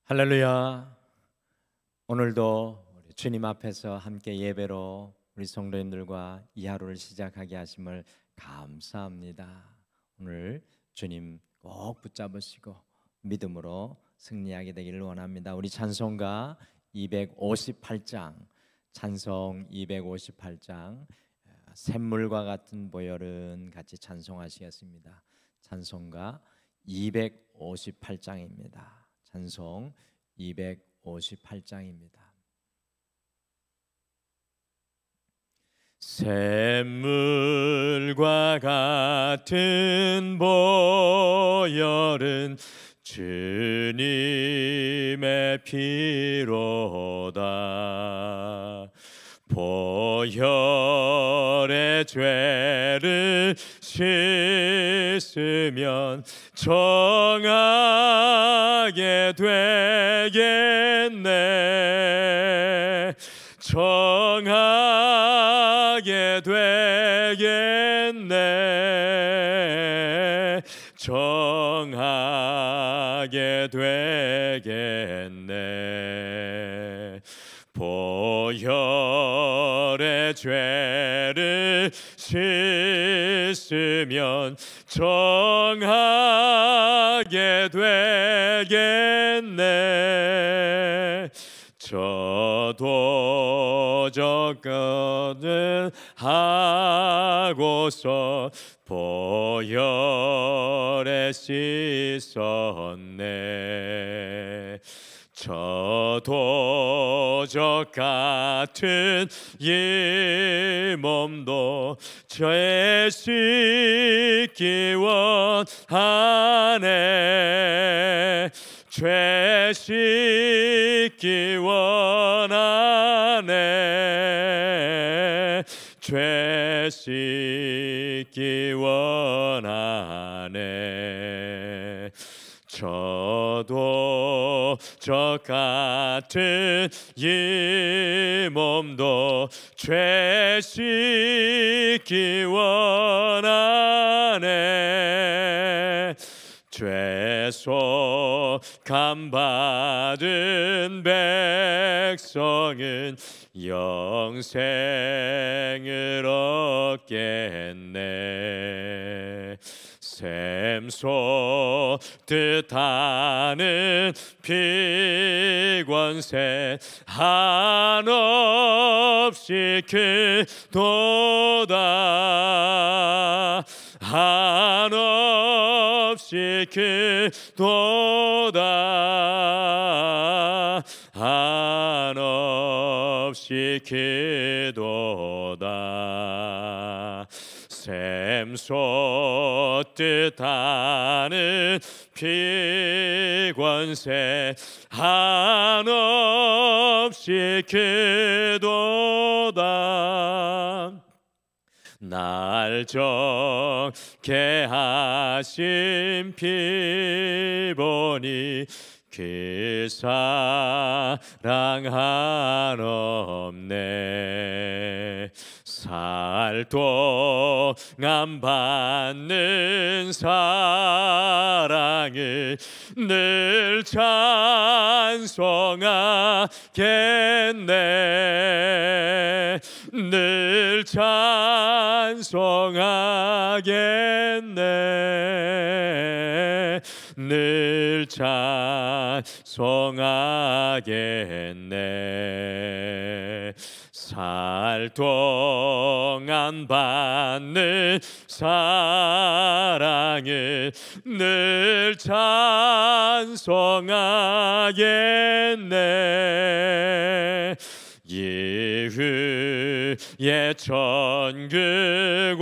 할렐루야. 오늘도 우리 주님 앞에서 함께 예배로 우리 성도님들과 이 하루를 시작하게 하심을 감사합니다. 오늘 주님 꼭 붙잡으시고 믿음으로 승리하게 되기를 원합니다. 우리 찬송가 258장, 찬송 258장, 샘물과 같은 보혈은 같이 찬송하시겠습니다. 찬송가 258장입니다. 찬송 258장입니다. 샘물과 같은 보혈은 주님의 피로다. 보혈의 죄를 씻으면 정하게 되겠네. 정하게 되겠네. 정하게 되겠네. 보혈의 죄를 씻으면 정하게 되겠네. 저도 저거는 하고서 보혈에 씻었네. 저도 저 같은 이 몸도 죄 씻기 원하네. 죄 씻기 원하네. 죄 씻기 원하네. 저도 저 같은 이 몸도 죄 씻기 원하네. 죄소 감받은 백성은 영생을 얻겠네. 샘소 뜻하는 피권세 한없이 크도다. 한없이 크도다. 한없이 크도다. 샘소 뜻하는 피권세 한없이 크도다. 날 정케 하신 피 보니 그 사랑 한없네. 살 동안 받는 사랑을 늘 찬송하겠네. 늘 찬송하겠네. 늘 찬송하겠네. 살 동안 받는 사랑을 늘 찬송하겠네. 이후에 천국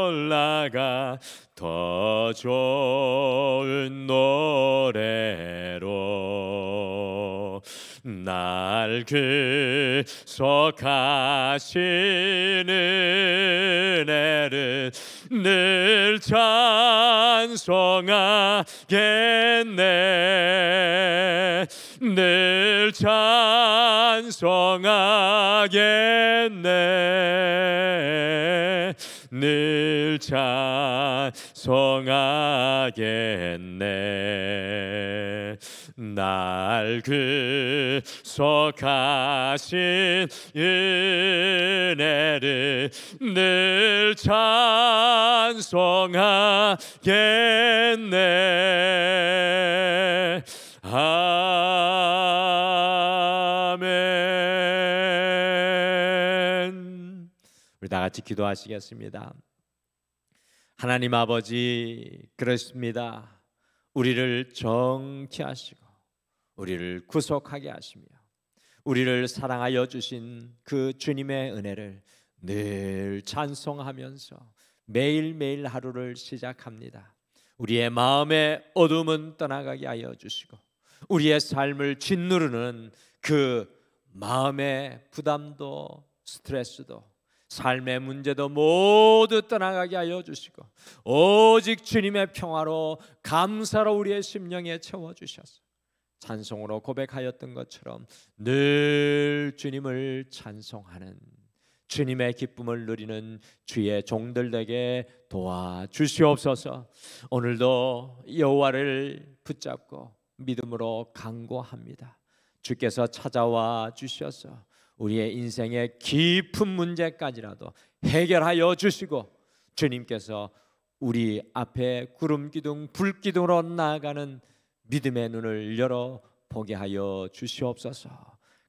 올라가 더 좋은 노래로 날 구속하시는 은혜를 늘 찬송하겠네. 늘 찬송하겠네. 늘 찬송하겠네. 날 구속하신 은혜를 늘 찬송하겠네. 아멘. 우리 다 같이 기도하시겠습니다. 하나님 아버지, 그렇습니다. 우리를 정케하시고 우리를 구속하게 하시며 우리를 사랑하여 주신 그 주님의 은혜를 늘 찬송하면서 매일매일 하루를 시작합니다. 우리의 마음의 어둠은 떠나가게 하여 주시고 우리의 삶을 짓누르는 그 마음의 부담도 스트레스도 삶의 문제도 모두 떠나가게 하여 주시고 오직 주님의 평화로 감사로 우리의 심령에 채워주셔서 찬송으로 고백하였던 것처럼 늘 주님을 찬송하는 주님의 기쁨을 누리는 주의 종들 되게 도와주시옵소서. 오늘도 여호와를 붙잡고 믿음으로 간구합니다. 주께서 찾아와 주셔서 우리의 인생의 깊은 문제까지라도 해결하여 주시고 주님께서 우리 앞에 구름기둥 불기둥으로 나아가는 믿음의 눈을 열어 보게 하여 주시옵소서.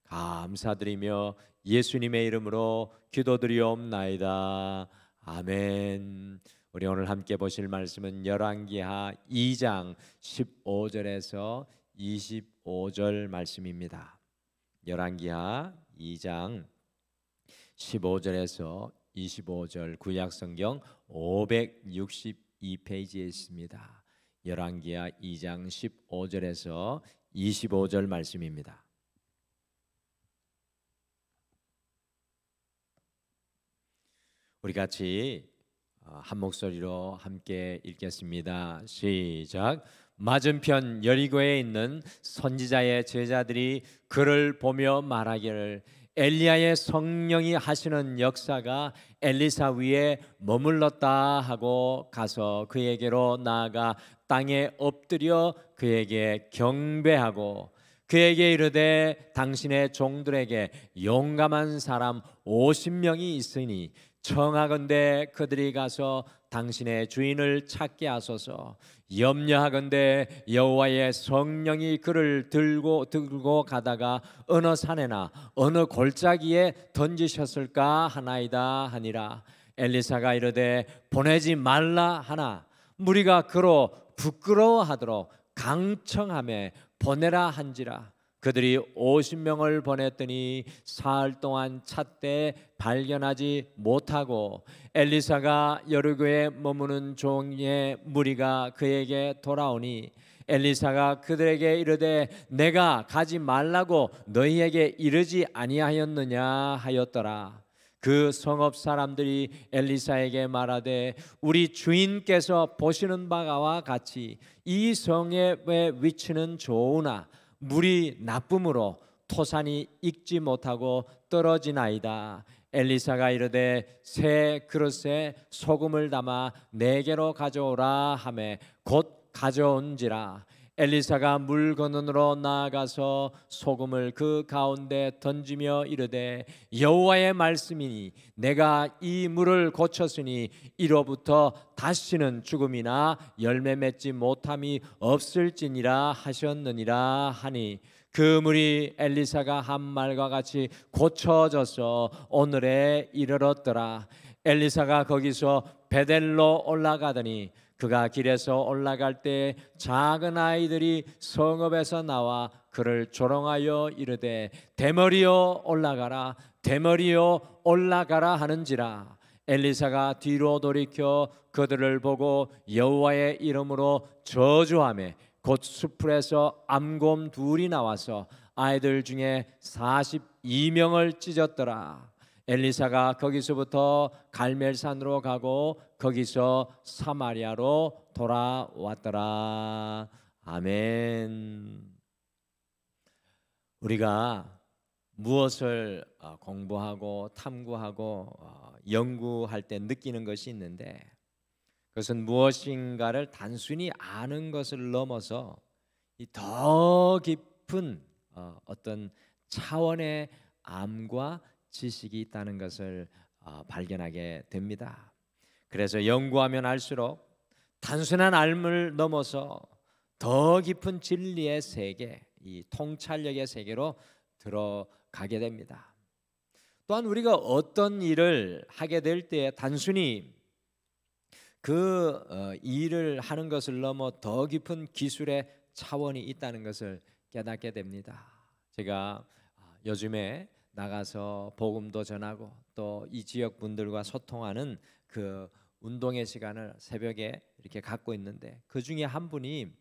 감사드리며 예수님의 이름으로 기도드리옵나이다. 아멘. 우리 오늘 함께 보실 말씀은 열왕기하 2장 15절에서 25절 말씀입니다. 열왕기하 2장 15절에서 25절 구약성경 562페이지에 있습니다. 열왕기하 2장 15절에서 25절 말씀입니다. 우리 같이 한 목소리로 함께 읽겠습니다. 시작. 맞은편 여리고에 있는 선지자의 제자들이 그를 보며 말하기를 엘리야의 성령이 하시는 역사가 엘리사 위에 머물렀다 하고 가서 그에게로 나아가 땅에 엎드려 그에게 경배하고 그에게 이르되 당신의 종들에게 용감한 사람 50명이 있으니 청하건대 그들이 가서 당신의 주인을 찾게 하소서. 염려하건대 여호와의 성령이 그를 들고 가다가 어느 산에나 어느 골짜기에 던지셨을까 하나이다 하니라. 엘리사가 이르되 보내지 말라 하나 무리가 그로 부끄러워하도록 강청하며 보내라 한지라. 그들이 50명을 보냈더니 사흘 동안 찾되 발견하지 못하고 엘리사가 여리고에 머무는 종의 무리가 그에게 돌아오니 엘리사가 그들에게 이르되 내가 가지 말라고 너희에게 이르지 아니하였느냐 하였더라. 그 성읍 사람들이 엘리사에게 말하되 우리 주인께서 보시는 바와 같이 이 성의 위치는 좋으나 물이 나쁨으로 토산이 익지 못하고 떨어지나이다. 엘리사가 이르되 새 그릇에 소금을 담아 내게로 가져오라 하매 곧 가져온지라. 엘리사가 물 건너로 나아가서 소금을 그 가운데 던지며 이르되 여호와의 말씀이니 내가 이 물을 고쳤으니 이로부터 다시는 죽음이나 열매 맺지 못함이 없을지니라 하셨느니라 하니 그 물이 엘리사가 한 말과 같이 고쳐져서 오늘에 이르렀더라. 엘리사가 거기서 베델로 올라가더니 그가 길에서 올라갈 때 작은 아이들이 성읍에서 나와 그를 조롱하여 이르되 대머리여 올라가라 대머리여 올라가라 하는지라. 엘리사가 뒤로 돌이켜 그들을 보고 여호와의 이름으로 저주하며 곧 숲풀에서 암곰 둘이 나와서 아이들 중에 42명을 찢었더라. 엘리사가 거기서부터 갈멜산으로 가고 거기서 사마리아로 돌아왔더라. 아멘. 우리가 무엇을 공부하고 탐구하고 연구할 때 느끼는 것이 있는데 그것은 무엇인가를 단순히 아는 것을 넘어서 이 더 깊은 어떤 차원의 암과 지식이 있다는 것을 발견하게 됩니다. 그래서 연구하면 알수록 단순한 알을 넘어서 더 깊은 진리의 세계, 이 통찰력의 세계로 들어가게 됩니다. 또한 우리가 어떤 일을 하게 될 때 단순히 그 일을 하는 것을 넘어 더 깊은 기술의 차원이 있다는 것을 깨닫게 됩니다. 제가 요즘에 나가서 복음도 전하고 또 이 지역 분들과 소통하는 그 운동의 시간을 새벽에 이렇게 갖고 있는데, 그 중에 한 분이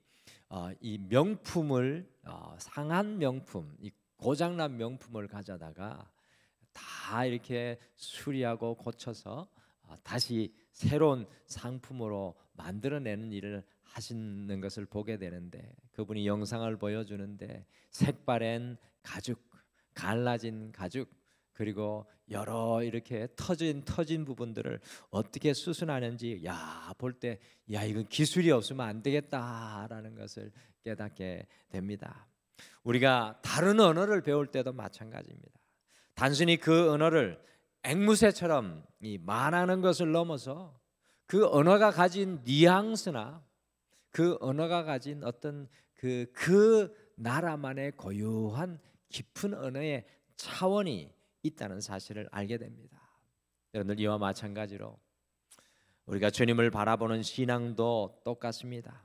이 명품을 상한 명품, 이 고장난 명품을 가져다가 다 이렇게 수리하고 고쳐서 다시 새로운 상품으로 만들어내는 일을 하시는 것을 보게 되는데, 그분이 영상을 보여주는데 색바랜 가죽, 갈라진 가죽, 그리고 여러 이렇게 터진 부분들을 어떻게 수순하는지 볼 때 이건 기술이 없으면 안 되겠다라는 것을 깨닫게 됩니다. 우리가 다른 언어를 배울 때도 마찬가지입니다. 단순히 그 언어를 앵무새처럼 말하는 것을 넘어서 그 언어가 가진 뉘앙스나 그 언어가 가진 어떤 그 나라만의 고유한 깊은 언어의 차원이 있다는 사실을 알게 됩니다. 여러분들, 이와 마찬가지로 우리가 주님을 바라보는 신앙도 똑같습니다.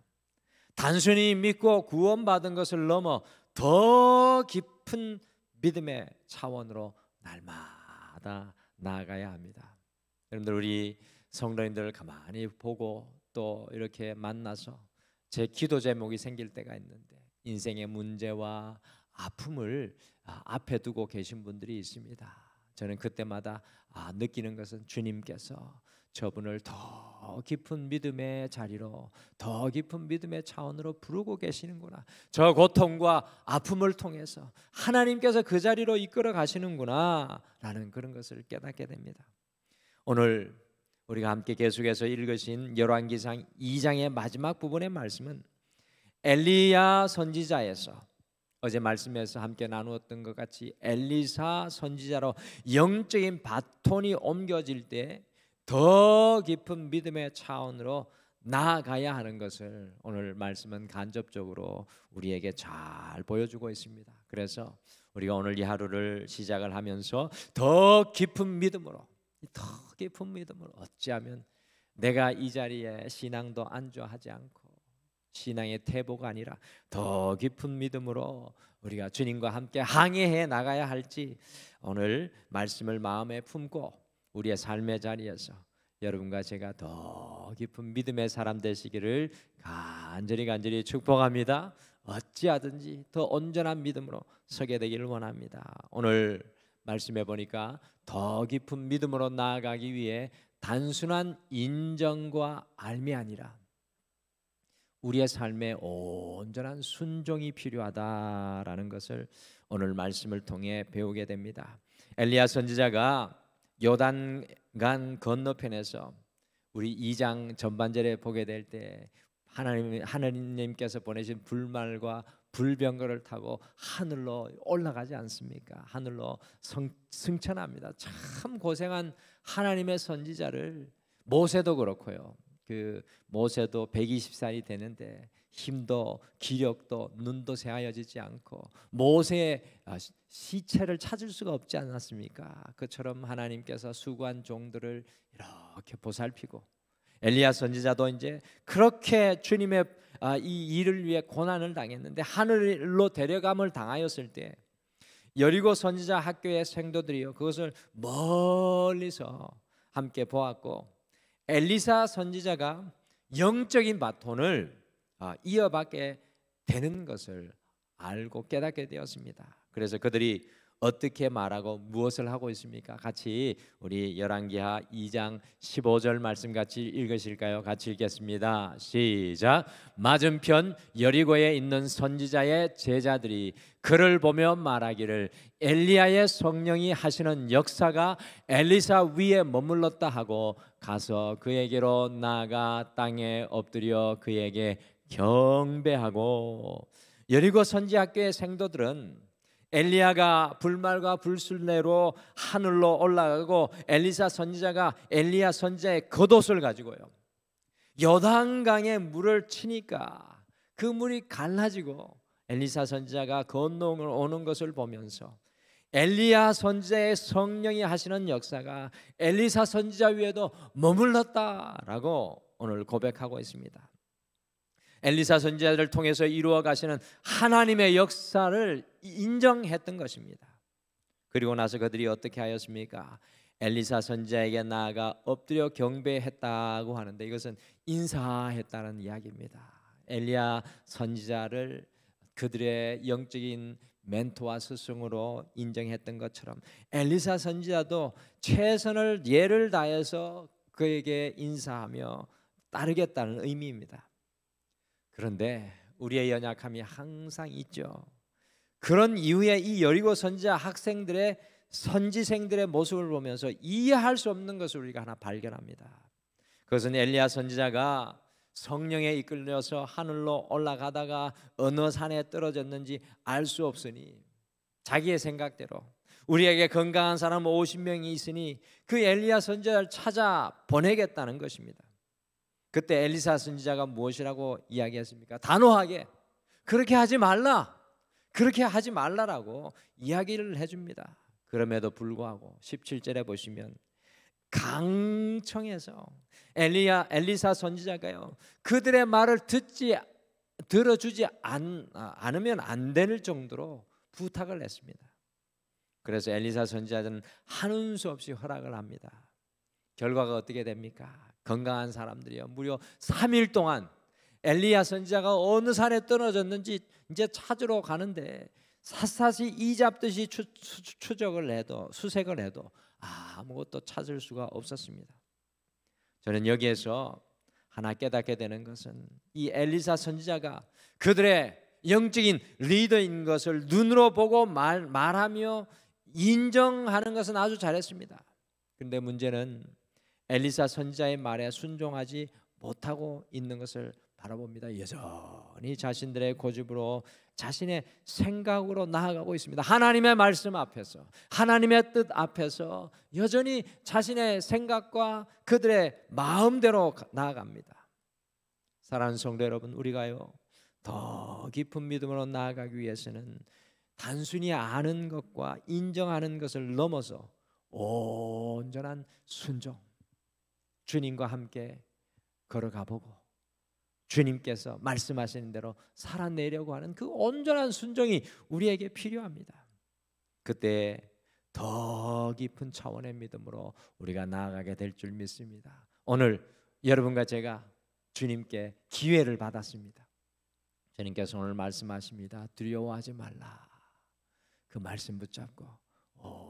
단순히 믿고 구원받은 것을 넘어 더 깊은 믿음의 차원으로 날마다 나아가야 합니다. 여러분들, 우리 성도님들 가만히 보고 또 이렇게 만나서 제 기도 제목이 생길 때가 있는데, 인생의 문제와 아픔을 앞에 두고 계신 분들이 있습니다. 저는 그때마다 느끼는 것은 주님께서 저분을 더 깊은 믿음의 자리로, 더 깊은 믿음의 차원으로 부르고 계시는구나. 저 고통과 아픔을 통해서 하나님께서 그 자리로 이끌어 가시는구나 라는 그런 것을 깨닫게 됩니다. 오늘 우리가 함께 계속해서 읽으신 열왕기상 2장의 마지막 부분의 말씀은 엘리야 선지자에서, 어제 말씀에서 함께 나누었던 것 같이 엘리사 선지자로 영적인 바톤이 옮겨질 때 더 깊은 믿음의 차원으로 나아가야 하는 것을 오늘 말씀은 간접적으로 우리에게 잘 보여주고 있습니다. 그래서 우리가 오늘 이 하루를 시작을 하면서 더 깊은 믿음으로, 어찌하면 내가 이 자리에 신앙도 안주하지 않고 신앙의 태보가 아니라 더 깊은 믿음으로 우리가 주님과 함께 항해해 나가야 할지, 오늘 말씀을 마음에 품고 우리의 삶의 자리에서 여러분과 제가 더 깊은 믿음의 사람 되시기를 간절히 축복합니다. 어찌하든지 더 온전한 믿음으로 서게 되기를 원합니다. 오늘 말씀해 보니까 더 깊은 믿음으로 나아가기 위해 단순한 인정과 알미 아니라 우리의 삶에 온전한 순종이 필요하다라는 것을 오늘 말씀을 통해 배우게 됩니다. 엘리야 선지자가 요단강 건너편에서 우리 2장 전반절에 보게 될 때 하나님께서 보내신 불말과 불병거를 타고 하늘로 올라가지 않습니까? 하늘로 승천합니다. 참 고생한 하나님의 선지자를, 모세도 그렇고요. 그 모세도 120살이 되는데 힘도 기력도 눈도 새하여지지 않고 모세의 시체를 찾을 수가 없지 않았습니까? 그처럼 하나님께서 수고한 종들을 이렇게 보살피고, 엘리야 선지자도 이제 그렇게 주님의 이 일을 위해 고난을 당했는데 하늘로 데려감을 당하였을 때 여리고 선지자 학교의 생도들이요 그것을 멀리서 함께 보았고, 엘리사 선지자가 영적인 바톤을 이어받게 되는 것을 알고 깨닫게 되었습니다. 그래서 그들이 어떻게 말하고 무엇을 하고 있습니까? 같이 우리 열왕기하 2장 15절 말씀 같이 읽으실까요? 같이 읽겠습니다. 시작. 맞은편 여리고에 있는 선지자의 제자들이 그를 보며 말하기를 엘리야의 성령이 하시는 역사가 엘리사 위에 머물렀다 하고 가서 그에게로 나아가 땅에 엎드려 그에게 경배하고, 여리고 선지학교의 생도들은 엘리야가 불말과 불순례로 하늘로 올라가고 엘리사 선지자가 엘리야 선지자의 겉옷을 가지고요, 요단강에 물을 치니까 그 물이 갈라지고 엘리사 선지자가 건너 오는 것을 보면서 엘리야 선지자의 성령이 하시는 역사가 엘리사 선지자 위에도 머물렀다라고 오늘 고백하고 있습니다. 엘리사 선지자를 통해서 이루어 가시는 하나님의 역사를 인정했던 것입니다. 그리고 나서 그들이 어떻게 하였습니까? 엘리사 선지자에게 나아가 엎드려 경배했다고 하는데, 이것은 인사했다는 이야기입니다. 엘리야 선지자를 그들의 영적인 멘토와 스승으로 인정했던 것처럼 엘리사 선지자도 최선을 예를 다해서 그에게 인사하며 따르겠다는 의미입니다. 그런데 우리의 연약함이 항상 있죠. 그런 이후에 이 여리고 선지자 학생들의 선지생들의 모습을 보면서 이해할 수 없는 것을 우리가 하나 발견합니다. 그것은 엘리야 선지자가 성령에 이끌려서 하늘로 올라가다가 어느 산에 떨어졌는지 알 수 없으니 자기의 생각대로 우리에게 건강한 사람 50명이 있으니 그 엘리야 선지자를 찾아 보내겠다는 것입니다. 그때 엘리사 선지자가 무엇이라고 이야기했습니까? 단호하게 그렇게 하지 말라, 그렇게 하지 말라라고 이야기를 해줍니다. 그럼에도 불구하고 17절에 보시면 강청에서 엘리사 선지자가요, 그들의 말을 들어주지 않으면 안 될 정도로 부탁을 했습니다. 그래서 엘리사 선지자는 하는 수 없이 허락을 합니다. 결과가 어떻게 됩니까? 건강한 사람들이요, 무려 3일 동안 엘리야 선지자가 어느 산에 떨어졌는지 이제 찾으러 가는데 샅샅이 이잡듯이 추적을 해도, 수색을 해도 아무것도 찾을 수가 없었습니다. 저는 여기에서 하나 깨닫게 되는 것은 이 엘리사 선지자가 그들의 영적인 리더인 것을 눈으로 보고 말하며 인정하는 것은 아주 잘했습니다. 그런데 문제는 엘리사 선지자의 말에 순종하지 못하고 있는 것을 바라봅니다. 여전히 자신들의 고집으로, 자신의 생각으로 나아가고 있습니다. 하나님의 말씀 앞에서, 하나님의 뜻 앞에서 여전히 자신의 생각과 그들의 마음대로 나아갑니다. 사랑하는 성도 여러분, 우리가요 더 깊은 믿음으로 나아가기 위해서는 단순히 아는 것과 인정하는 것을 넘어서 온전한 순종, 주님과 함께 걸어가 보고 주님께서 말씀하시는 대로 살아내려고 하는 그 온전한 순종이 우리에게 필요합니다. 그때 더 깊은 차원의 믿음으로 우리가 나아가게 될 줄 믿습니다. 오늘 여러분과 제가 주님께 기회를 받았습니다. 주님께서 오늘 말씀하십니다. 두려워하지 말라. 그 말씀 붙잡고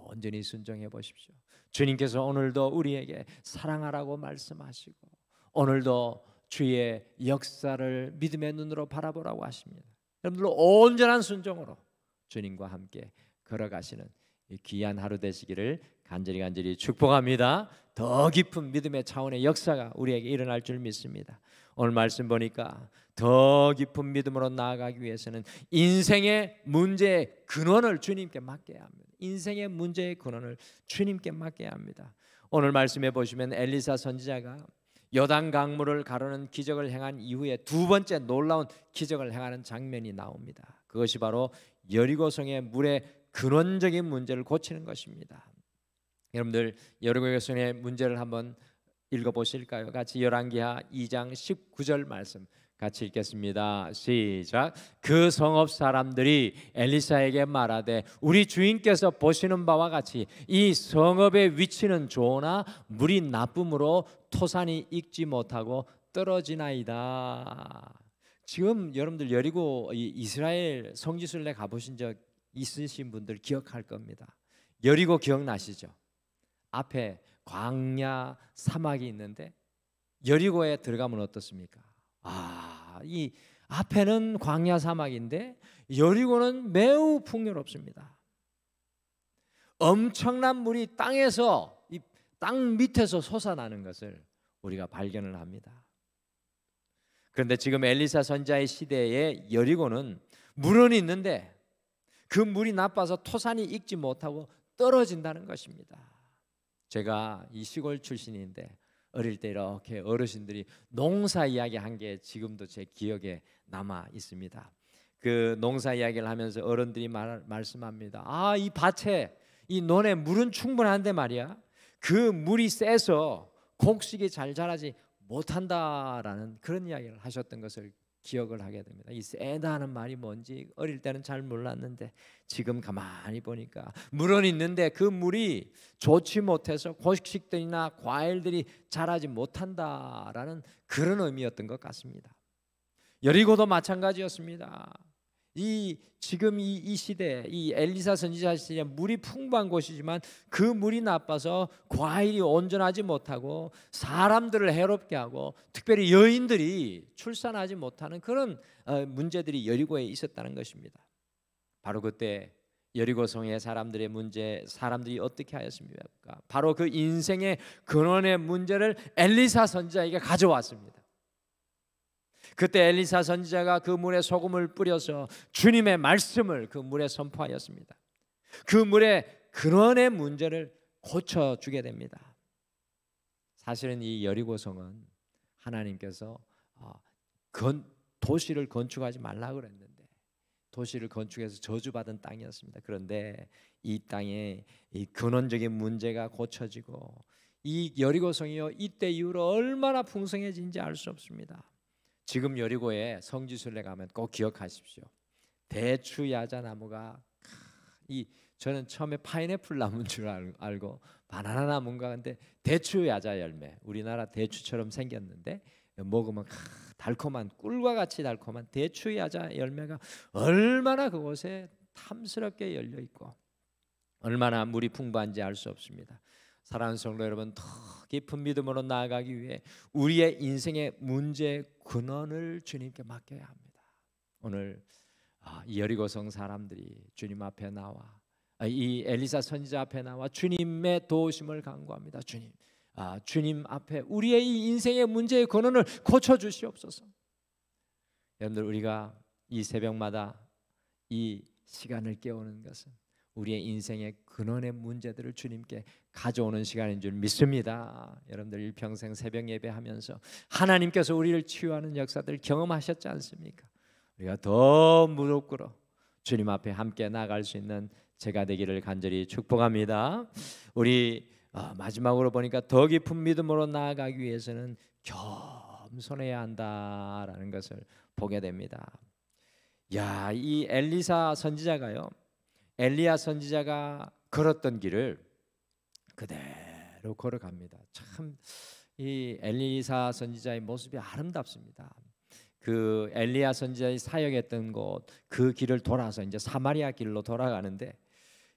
온전히 순종해 보십시오. 주님께서 오늘도 우리에게 사랑하라고 말씀하시고 오늘도 주의 역사를 믿음의 눈으로 바라보라고 하십니다. 여러분들 온전한 순종으로 주님과 함께 걸어가시는 이 귀한 하루 되시기를 간절히 축복합니다. 더 깊은 믿음의 차원의 역사가 우리에게 일어날 줄 믿습니다. 오늘 말씀 보니까 더 깊은 믿음으로 나아가기 위해서는 인생의 문제의 근원을 주님께 맡겨야 합니다. 인생의 문제의 근원을 주님께 맡겨야 합니다. 오늘 말씀해 보시면 엘리사 선지자가 요단 강물을 가르는 기적을 행한 이후에 두 번째 놀라운 기적을 행하는 장면이 나옵니다. 그것이 바로 여리고성의 물의 근원적인 문제를 고치는 것입니다. 여러분들 여리고성의 문제를 한번 읽어보실까요? 같이 열왕기하 2장 19절 말씀 같이 읽겠습니다. 시작. 그 성읍 사람들이 엘리사에게 말하되 우리 주인께서 보시는 바와 같이 이 성읍의 위치는 좋으나 물이 나쁨으로 토산이 익지 못하고 떨어지나이다. 지금 여러분들 여리고 이스라엘 성지순례 가보신 적 있으신 분들 기억할 겁니다. 여리고 기억나시죠? 앞에 광야 사막이 있는데 여리고에 들어가면 어떻습니까? 이 앞에는 광야 사막인데 여리고는 매우 풍요롭습니다. 엄청난 물이 땅에서, 이 땅 밑에서 솟아나는 것을 우리가 발견을 합니다. 그런데 지금 엘리사 선지자의 시대에 여리고는 물은 있는데 그 물이 나빠서 토산이 익지 못하고 떨어진다는 것입니다. 제가 이 시골 출신인데 어릴 때 이렇게 어르신들이 농사 이야기한 게 지금도 제 기억에 남아 있습니다. 그 농사 이야기를 하면서 어른들이 말씀합니다. 아, 이 밭에 이 논에 물은 충분한데 말이야, 그 물이 세서 곡식이 잘 자라지 못한다라는 그런 이야기를 하셨던 것을 기억을 하게 됩니다. 이 세다는 말이 뭔지 어릴 때는 잘 몰랐는데 지금 가만히 보니까 물은 있는데 그 물이 좋지 못해서 곡식들이나 과일들이 자라지 못한다라는 그런 의미였던 것 같습니다. 여리고도 마찬가지였습니다. 지금 이 시대, 이 엘리사 선지자 시대에 물이 풍부한 곳이지만 그 물이 나빠서 과일이 온전하지 못하고 사람들을 해롭게 하고 특별히 여인들이 출산하지 못하는 그런 문제들이 여리고에 있었다는 것입니다. 바로 그때 여리고성의 사람들이 어떻게 하였습니까? 바로 그 인생의 근원의 문제를 엘리사 선지자에게 가져왔습니다. 그때 엘리사 선지자가 그 물에 소금을 뿌려서 주님의 말씀을 그 물에 선포하였습니다. 그 물의 근원의 문제를 고쳐주게 됩니다. 사실은 이 여리고성은 하나님께서 도시를 건축하지 말라고 그랬는데 도시를 건축해서 저주받은 땅이었습니다. 그런데 이 땅에 이 근원적인 문제가 고쳐지고 이 여리고성이요, 이때 이후로 얼마나 풍성해진지 알 수 없습니다. 지금 여리고에 성지순례 가면 꼭 기억하십시오. 대추 야자나무가 저는 처음에 파인애플 나무인 줄 알고 바나나 나무인가, 근데 대추 야자 열매, 우리나라 대추처럼 생겼는데 먹으면 달콤한, 꿀과 같이 달콤한 대추 야자 열매가 얼마나 그곳에 탐스럽게 열려 있고 얼마나 물이 풍부한지 알 수 없습니다. 사랑하는 성도 여러분, 더 깊은 믿음으로 나아가기 위해 우리의 인생의 문제의 근원을 주님께 맡겨야 합니다. 오늘 이 여리고성 사람들이 주님 앞에 나와 이 엘리사 선지자 앞에 나와 주님의 도우심을 간구합니다. 주님 앞에 우리의 이 인생의 문제의 근원을 고쳐주시옵소서. 여러분들, 우리가 이 새벽마다 이 시간을 깨우는 것은 우리의 인생의 근원의 문제들을 주님께 가져오는 시간인 줄 믿습니다. 여러분들 일평생 새벽 예배하면서 하나님께서 우리를 치유하는 역사들 경험하셨지 않습니까? 우리가 더 무릎 꿇어 주님 앞에 함께 나갈 수 있는 제가 되기를 간절히 축복합니다. 우리 마지막으로 보니까 더 깊은 믿음으로 나아가기 위해서는 겸손해야 한다라는 것을 보게 됩니다. 이 엘리사 선지자가요, 엘리야 선지자가 걸었던 길을 그대로 걸어갑니다. 참 이 엘리사 선지자의 모습이 아름답습니다. 그 엘리야 선지자의 사역했던 곳, 그 길을 돌아서 이제 사마리아 길로 돌아가는데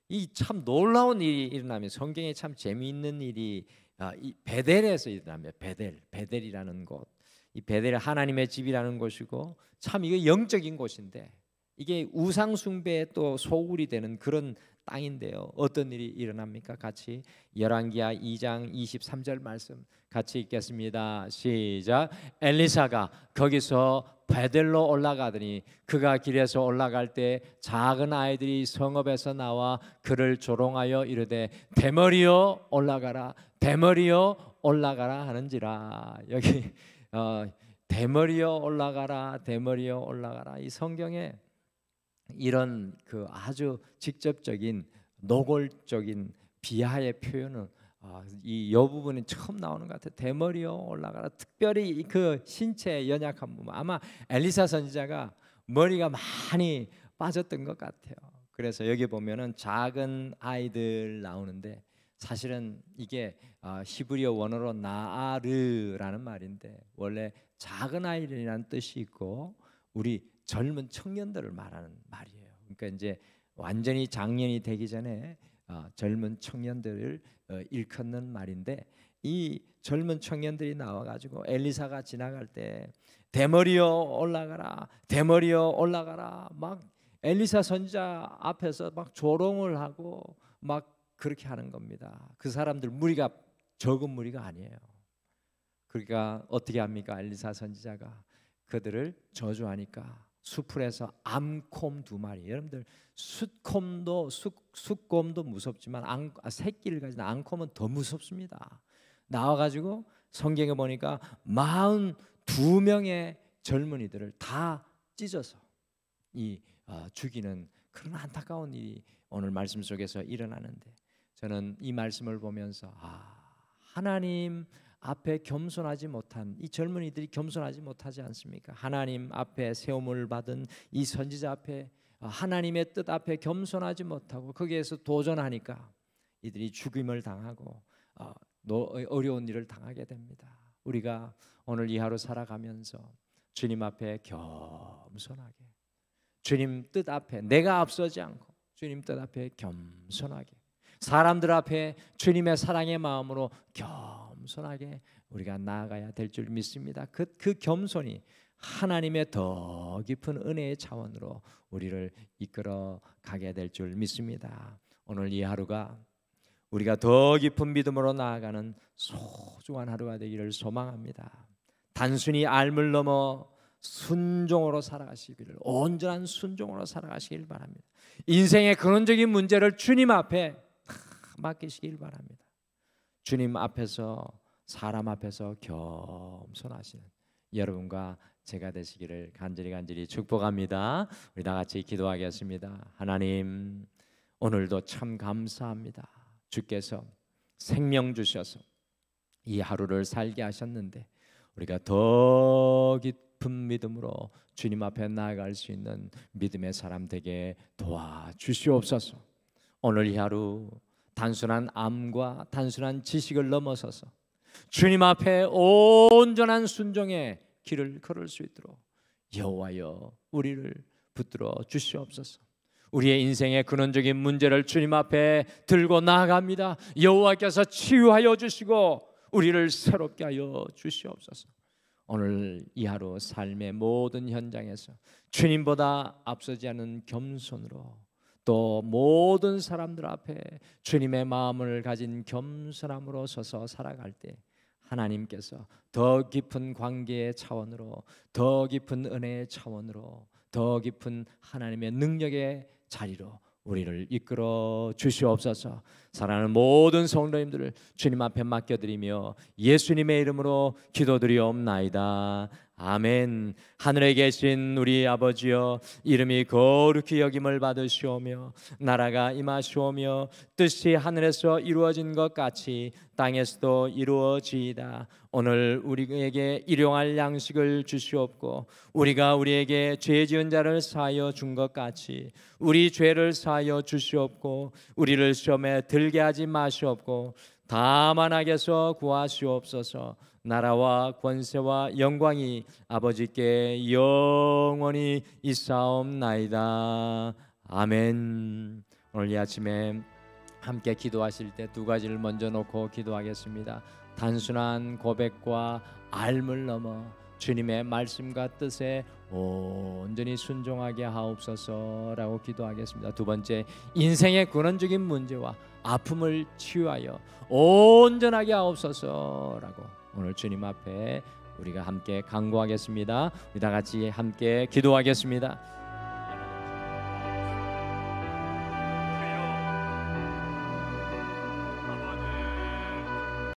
이 참 놀라운 일이 일어나면 성경에 참 재미있는 일이 이 베델에서 일어나면 베델이라는 곳, 이 베델 하나님의 집이라는 곳이고 참 이게 영적인 곳인데 이게 우상 숭배에 또 소굴이 되는 그런 땅인데요. 어떤 일이 일어납니까? 같이 열왕기하 2장 23절 말씀 같이 읽겠습니다. 시작. 엘리사가 거기서 베델로 올라가더니 그가 길에서 올라갈 때 작은 아이들이 성읍에서 나와 그를 조롱하여 이르되 대머리여 올라가라, 대머리여 올라가라 하는지라. 여기 대머리여 올라가라, 대머리여 올라가라. 이 성경에 이런 그 아주 직접적인 노골적인 비하의 표현은 이 부분이 처음 나오는 것 같아요. 대머리여 올라가라. 특별히 그 신체의 연약한 부분, 아마 엘리사 선지자가 머리가 많이 빠졌던 것 같아요. 그래서 여기 보면은 작은 아이들 나오는데 사실은 이게 히브리어 원어로 나아르라는 말인데 원래 작은 아이들이라는 뜻이 있고 우리 젊은 청년들을 말하는 말이에요. 그러니까 이제 완전히 장년이 되기 전에 젊은 청년들을 일컫는 말인데 이 젊은 청년들이 나와가지고 엘리사가 지나갈 때 대머리여 올라가라, 대머리여 올라가라, 막 엘리사 선지자 앞에서 막 조롱을 하고 막 그렇게 하는 겁니다. 그 사람들 무리가 적은 무리가 아니에요. 그러니까 어떻게 합니까? 엘리사 선지자가 그들을 저주하니까 수풀에서 암콤 2마리. 여러분들 숫곰도 무섭지만 새끼를 가진 암콤은 더 무섭습니다. 나와가지고 성경에 보니까 42명의 젊은이들을 다 찢어서 죽이는 그런 안타까운 일이 오늘 말씀 속에서 일어나는데, 저는 이 말씀을 보면서 하나님 앞에 겸손하지 못한 이 젊은이들이 겸손하지 못하지 않습니까? 하나님 앞에 세움을 받은 이 선지자 앞에, 하나님의 뜻 앞에 겸손하지 못하고 거기에서 도전하니까 이들이 죽임을 당하고 어려운 일을 당하게 됩니다. 우리가 오늘 이 하루 살아가면서 주님 앞에 겸손하게, 주님 뜻 앞에 내가 앞서지 않고 주님 뜻 앞에 겸손하게, 사람들 앞에 주님의 사랑의 마음으로 겸손하게 우리가 나아가야 될 줄 믿습니다. 그 겸손이 하나님의 더 깊은 은혜의 차원으로 우리를 이끌어 가게 될 줄 믿습니다. 오늘 이 하루가 우리가 더 깊은 믿음으로 나아가는 소중한 하루가 되기를 소망합니다. 단순히 앓을 넘어 순종으로 살아가시기를, 온전한 순종으로 살아가시길 바랍니다. 인생의 근원적인 문제를 주님 앞에 맡기시길 바랍니다. 주님 앞에서, 사람 앞에서 겸손하시는 여러분과 제가 되시기를 간절히 축복합니다. 우리 다 같이 기도하겠습니다. 하나님, 오늘도 참 감사합니다. 주께서 생명 주셔서 이 하루를 살게 하셨는데 우리가 더 깊은 믿음으로 주님 앞에 나아갈 수 있는 믿음의 사람 되게 도와주시옵소서. 오늘 이 하루 단순한 암과 단순한 지식을 넘어서서 주님 앞에 온전한 순종의 길을 걸을 수 있도록 여호와여 우리를 붙들어 주시옵소서. 우리의 인생의 근원적인 문제를 주님 앞에 들고 나아갑니다. 여호와께서 치유하여 주시고 우리를 새롭게 하여 주시옵소서. 오늘 이 하루 삶의 모든 현장에서 주님보다 앞서지 않은 겸손으로, 또 모든 사람들 앞에 주님의 마음을 가진 겸손함으로 서서 살아갈 때 하나님께서 더 깊은 관계의 차원으로, 더 깊은 은혜의 차원으로, 더 깊은 하나님의 능력의 자리로 우리를 이끌어 주시옵소서. 사랑하는 모든 성도님들을 주님 앞에 맡겨드리며 예수님의 이름으로 기도드리옵나이다. 아멘. 하늘에 계신 우리 아버지여, 이름이 거룩히 여김을 받으시오며 나라가 임하시오며 뜻이 하늘에서 이루어진 것 같이 땅에서도 이루어지이다. 오늘 우리에게 일용할 양식을 주시옵고 우리가 우리에게 죄 지은 자를 사하여 준 것 같이 우리 죄를 사하여 주시옵고 우리를 시험에 들게 하지 마시옵고 다만 악에서 구하시옵소서. 나라와 권세와 영광이 아버지께 영원히 있사옵나이다. 아멘. 오늘 이 아침에 함께 기도하실 때 두 가지를 먼저 놓고 기도하겠습니다. 단순한 고백과 앓을 넘어 주님의 말씀과 뜻에 온전히 순종하게 하옵소서라고 기도하겠습니다. 두 번째, 인생의 근원적인 문제와 아픔을 치유하여 온전하게 하옵소서라고 오늘 주님 앞에 우리가 함께 간구하겠습니다. 우리 다 같이 함께 기도하겠습니다.